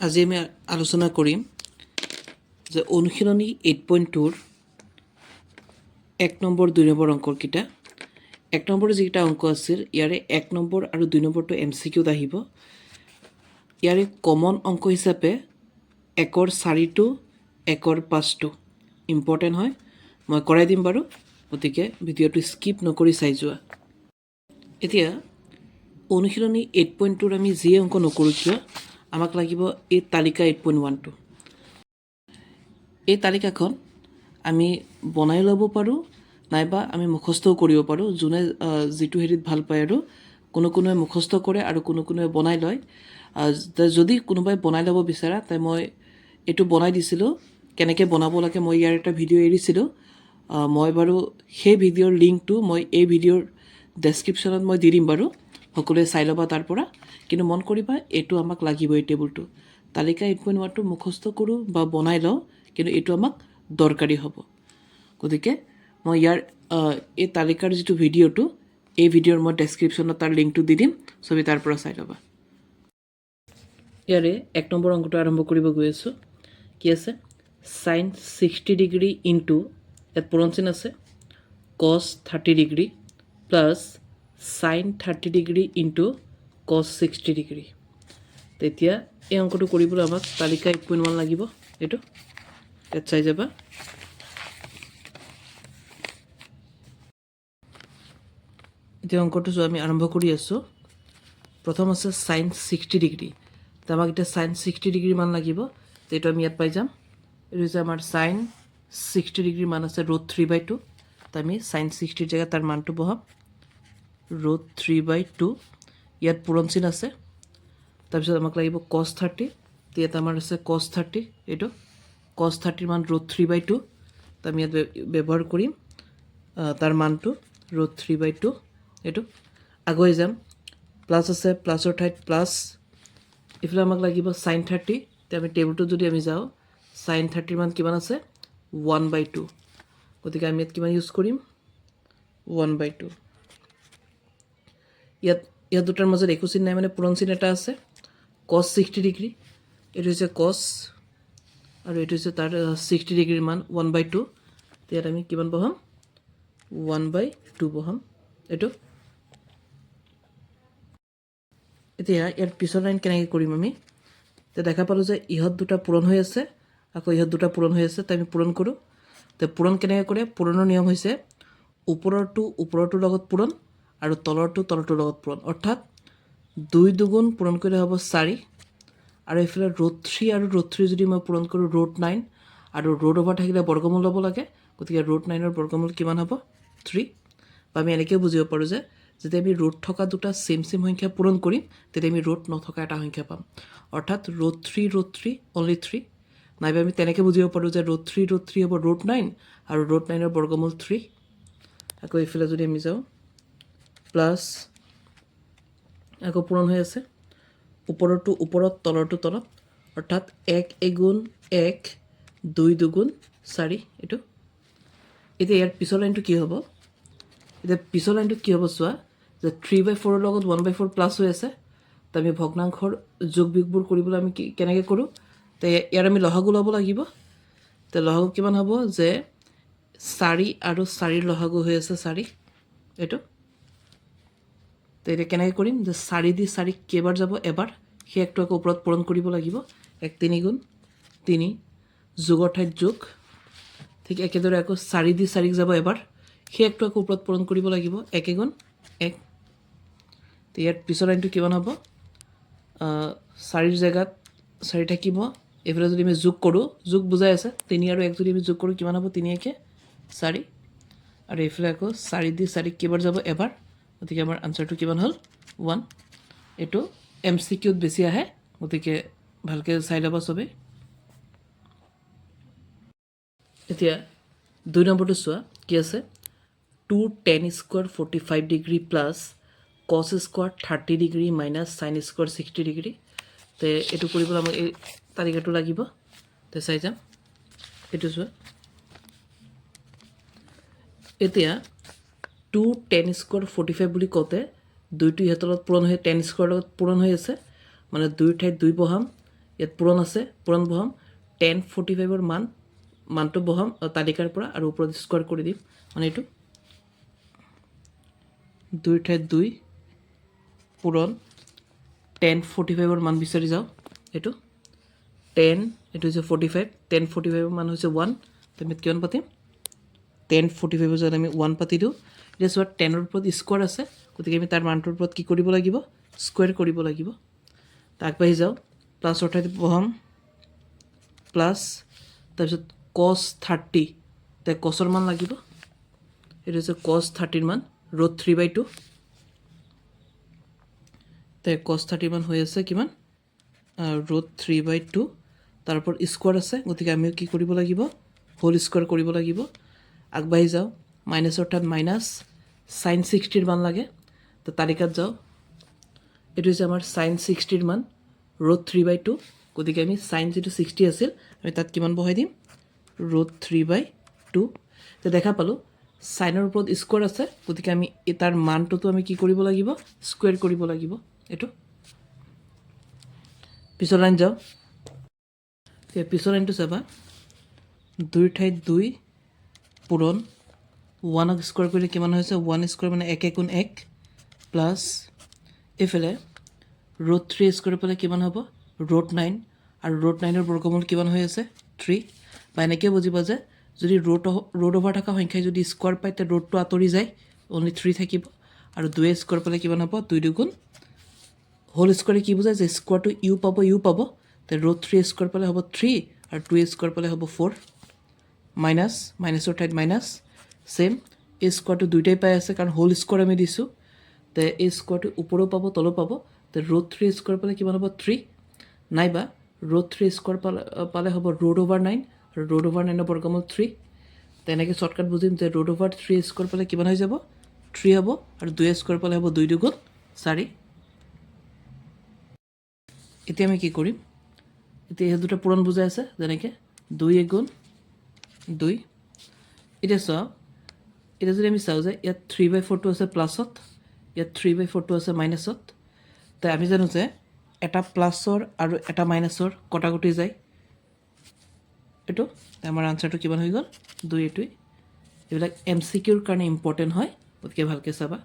আজি আমি আলোচনা কৰিম যে অনুশীলনী 8.2 1 নম্বৰ 2 নম্বৰ অংকৰকিটা 1 নম্বৰ যিটা অংক আছিল ইয়াৰে 1 নম্বৰ আৰু 2 নম্বৰটো এমসিকিউত আহিব ইয়াৰে কমন অংক হিচাপে 1 ৰ 4টো 1 ৰ 5টো ইম্পৰ্টেন্ট হয় মই কৰাই দিম বাৰু গতিকে ভিডিঅটো স্কিপ নকৰি চাই যোৱা এতিয়া অনুশীলনী 8.2 ৰ আমি যি অংক নকৰো কিয় আমাক লাগিব এই তালিকা 8.1 এই তালিকাখন আমি বনাই ল'ব পাৰো নাইবা আমি মুখস্থও কৰিব পাৰো যোনে যেটো হেৰিত ভাল পায় আৰু কোনোৱে মুখস্থ কৰে আৰু কোনোৱে বনাই লয় যদি কোনোবাই বনাই ল'ব বিচাৰা তাই মই এটো বনাই দিছিলো কেনেকৈ বনাব লাগে মই ইয়াৰ এটা ভিডিও এৰিছিলো মই বাৰু সেই ভিডিওৰ লিংকটো মই এই ভিডিওৰ ডেসক্ৰিপচনত মই দি দিম বাৰু সকলোৱে চাই ল'বা তাৰ পৰা কিন্তু মন কৰিবা এটো আমাক লাগিব এই টেবুলটো তালিকা 8.1 টো মুখস্থ কৰো বা বনাই লও কিন্তু এটো আমাক দৰকাৰী হ'ব গতিকে মই ইয়াৰ এই তালিকাৰ যেটো ভিডিওটো এই ভিডিওৰ মই ডেসক্ৰিপচনত তাৰ লিংকটো দি দিম সবে তাৰ পৰা চাই ল'বা ইয়াৰে 1 নম্বৰ অংকটো আৰম্ভ কৰিব গৈ আছো কি আছে sin 60 ডিগ্ৰী ইনটু এত পূৰণচিন আছে cos 30 degree plus sin 30 degree into cos 60 degree তেতিয়া এই অংকটো কৰিবলৈ আমাক তালিকা 8.1 লাগিব এটো এত চাই যাবা এতিয়া অংকটো আমি আৰম্ভ কৰি আছো প্ৰথম আছে sin 60 ডিগ্ৰী তো আমাক এটা sin 60 ডিগ্ৰী মান লাগিব তো এটা আমি ইয়াত পাই যাম এটো হৈছে আমাৰ sin 60 ডিগ্ৰী মান আছে √3/2 তো আমি sin 60 ৰ জায়গাত তাৰ মানটো বহাম √3/2 ইয়াত পূৰণচিন আছে তাৰপিছত আমাক লাগিব cos 30 তো ইয়াত আমাৰ আছে cos 30 এটো cos 30 ৰ মান √3/2 তো আমি ইয়াত ব্যৱহাৰ কৰিম তাৰ মানটো √3/2 এটো আগুৱাই যাম প্লাস আছে প্লাসৰ ঠাইত প্লাস ইফালে আমাক লাগিব sin 30 তে আমি টেবুলটো যদি আমি যাও sin 30 ৰ মান কিমান আছে 1/2 গতিকে আমি ইয়াত কিমান ইউজ কৰিম 1/2 ইয়াত দুটাৰ মাজত একো চিন নাই মানে পূৰণচিন এটা আছে cos 60 ডিগ্ৰী এটো হৈছে cos আৰু এটো হৈছে তাৰ 60 ডিগ্ৰীৰ মান 1/2 ইয়াত আমি কিমান বহাম 1/2 বহাম এটো এতিয়া ইয়াৰ পিছৰ লাইন কেনেকৈ কৰিম আমি তে দেখা পালো যে ইহত দুটা পূৰণ হৈ আছে আকৌ ইহত দুটা পূৰণ হৈ আছে তে আমি পূৰণ কৰো তে পূৰণ কেনেকৈ কৰে পূৰণৰ নিয়ম হৈছে ওপৰৰটোৰ লগত পূৰণ আৰু তলৰটোৰ লগত পূৰণ অৰ্থাৎ 2 দুগুণ পূৰণ কৰিলে হ'ব 4 আৰু এফালে √3 আৰু √3 যদি মই পূৰণ কৰো √9 আৰু √over থাকিলে বৰ্গমূল ল'ব লাগে গতিকে √9 ৰ বৰ্গমূল কিমান হ'ব 3 বা আমি এনেকৈ বুজিব পাৰো যে যদি আমি ৰুট থকা দুটা সেম সংখ্যা পূৰণ কৰিম তেতিয়া আমি ৰুট নথকা এটা সংখ্যা পাম অৰ্থাৎ √3 only 3 নাইবা আমি তেনেকৈ বুজিব পাৰো যে √3 হ'ব √9 আৰু √9 ৰ বৰ্গমূল 3 আকৌ ইফালে যদি আমি যাও প্লাস আকৌ পূৰণ হৈ আছে ওপৰত তলৰটো তলত অৰ্থাৎ 1 এগুণ 1 2 দুগুণ 4 এটো এতিয়া ইয়াৰ পিছৰ লাইনটো কি হ'ব এতিয়া পিছৰ লাইনটো কি হ'ব চোৱা যে 3/4 ৰ লগত 1/4 প্লাস হৈ আছে তো আমি ভগ্নাংশৰ যোগ বিয়োগবোৰ কৰিবলৈ আমি কেনেকৈ কৰো তে ইয়াৰ আমি লসাগু ল'ব লাগিব তে লসাগু কিমান হ'ব যে 4 আৰু 4 ৰ লসাগু হৈ আছে 4 এটো তে এটা কেনেকৈ কৰিম যে 4 দি 4 কেইবাৰ যাব এবাৰ সেই একটো আকৌ ওপৰত পূৰণ কৰিব লাগিব 1 3 গুণ 3 যোগৰ ঠাইত যোগ ঠিক একেদৰে আকৌ 4 দি 4 যাব এবাৰ সেই একটো আকৌ ওপৰত পূৰণ কৰিব লাগিব 1 গুণ 1 তে ইয়াৰ পিছৰ লাইনটো কিমান হ'ব 4 ৰ জায়গাত 4 থাকিব এফালে যদি আমি যোগ কৰো যোগ বুজাই আছে 3 আৰু 1 যদি আমি যোগ কৰো কিমান হ'ব 3 1 4 আৰু এফালে আকৌ 4 দি 4 কেইবাৰ যাব এবাৰ গতিকে আমাৰ আনসাৰটো কিমান হ'ল 1 এটো এমসিকিউত বেছি আহে গতিকে ভালকে চাই ল'বা সবে এতিয়া 2 নম্বৰটো চোৱা কি আছে 2 tan square 45 degree plus cos square 30 degree minus sin square 60 degree তে এটো কৰিবলৈ আমাক এই তালিকাটো লাগিব তে চাই যাম এটো চোৱা এতিয়া 2 tan square 45 বুলি কতে দুইটো ইহতৰ লগত পূৰণ হৈ tan square লগত পূৰণ হৈ আছে মানে দুই ঠাইত দুই বহাম ইয়াত পূৰণ আছে, পূৰণ বহাম 1045ৰ মানটো বহাম তালিকাৰ পৰা আৰু ওপৰত স্কোৱাৰ কৰি দিম, মানে এইটো 2ৰ ঠাইত 2 পূৰণ 1045ৰ মান বিচাৰি যাওঁ, এইটো 10, এইটো হৈছে 45, 1045ৰ মান হৈছে 1, তো আমি কিমান পাতিম 1045ৰ জেগাত আমি 1 পাতি দিওঁ। এতিয়া চোৱা 10ৰ ওপৰত স্কোৱাৰ আছে, গতিকে আমি তাৰ মানটোৰ ওপৰত কি কৰিব লাগিব, স্কোৱাৰ কৰিব লাগিব। আগবাঢ়ি যাওঁ, প্লাছৰ ঠাইত বহাম প্লাছ, তাৰপিছত cos 30, এতিয়া কছৰ মান লাগিব, এইটো হৈছে cos 30ৰ মান ৰুট 3/2, তে cos 30 মান হৈ আছে কিমান ৰুট 3/2, তাৰ ওপৰত স্কোৱাৰ আছে, গতিকে আমি কি কৰিব লাগিব, হোল স্কোৱাৰ কৰিব লাগিব। আগবাঢ়ি যাওঁ, মাইনাছৰ ঠাইত মাইনাছ, sin 60ৰ মান লাগে, তো তালিকাত যাওঁ, এইটো হৈছে আমাৰ sin 60ৰ মান ৰুট 3/2, গতিকে আমি sin যিটো 60 আছিল আমি তাত কিমান বহাই দিম ৰুট 3/2, তো দেখা পালোঁ চাইনৰ ওপৰত স্কোৱাৰ আছে, গতিকে আমি তাৰ মানটোতো আমি কি কৰিব লাগিব, স্কুৱেৰ কৰিব লাগিব। এইটো পিছৰ লাইন যাওঁ, পিছৰ লাইনটো চাবা 2ৰ ঠাইত 2 পূৰণ 1ক স্কোৱাৰ কৰিলে কিমান হৈছে, 1 স্কোৱাৰ মানে 1 গুণ 1 প্লাছ এইফালে ৰুট 3 স্কোৱাৰ পালে কিমান হ'ব ৰুট 9, আৰু ৰুট 9ৰ বৰ্গমূল কিমান হৈ আছে 3, বা এনেকৈ বুজিবা যে যদি ৰুট অভাৰ থকা সংখ্যাই যদি স্কোৱাৰ পায় তেতিয়া ৰুটটো আঁতৰি যায়, অনলি 3 থাকিব, আৰু 2 স্কোৱাৰ পালে কিমান হ'ব 2 দুগুণ হোল স্কোৱাৰে কি বুজায় যে স্কোৱাৰটো ইউ পাব, তে ৰুট 3 স্কোৱাৰ পালে হ'ব 3, আৰু 2 স্কোৱাৰ পালে হ'ব 4, মাইনাছৰ ঠাইত মাইনাছ, ছেম এই স্কোৱাৰটো দুইটাই পাই আছে কাৰণ হোল স্কোৱাৰ আমি দিছোঁ, তে এই স্কোৱাৰটো ওপৰো পাব তলো পাব, তে ৰুট 3 স্কোৱাৰ পালে কিমান হ'ব 3, নাইবা ৰুট 3 স্কোৱাৰ পালে হ'ব ৰুট অভাৰ 9, আৰু ৰুট অভাৰ 9ৰ বৰ্গমূল 3, তেনেকৈ শ্বৰ্টকাট বুজিম যে ৰুট অভাৰ 3 স্কোৱাৰ পালে কিমান হৈ যাব 3 হ'ব, আৰু 2 স্কোৱাৰ পালে হ'ব 2 দুগুণ 4। এতিয়া আমি কি কৰিম, এতিয়া এই দুটা পূৰণ বুজাই আছে, যেনেকৈ 2 গুণ 2, এতিয়া চাওঁ, এতিয়া যদি আমি চাওঁ যে ইয়াত 3/4টো আছে প্লাছত, ইয়াত 3/4টো আছে মাইনাছত, তাই আমি জানো যে এটা প্লাছৰ আৰু এটা মাইনাছৰ কটাকটি যায়, এইটো আমাৰ আনচাৰটো কিমান হৈ গ'ল 2, এইটোৱেই। এইবিলাক MCQৰ কাৰণে ইম্পৰ্টেণ্ট হয়, গতিকে ভালকৈ চাবা।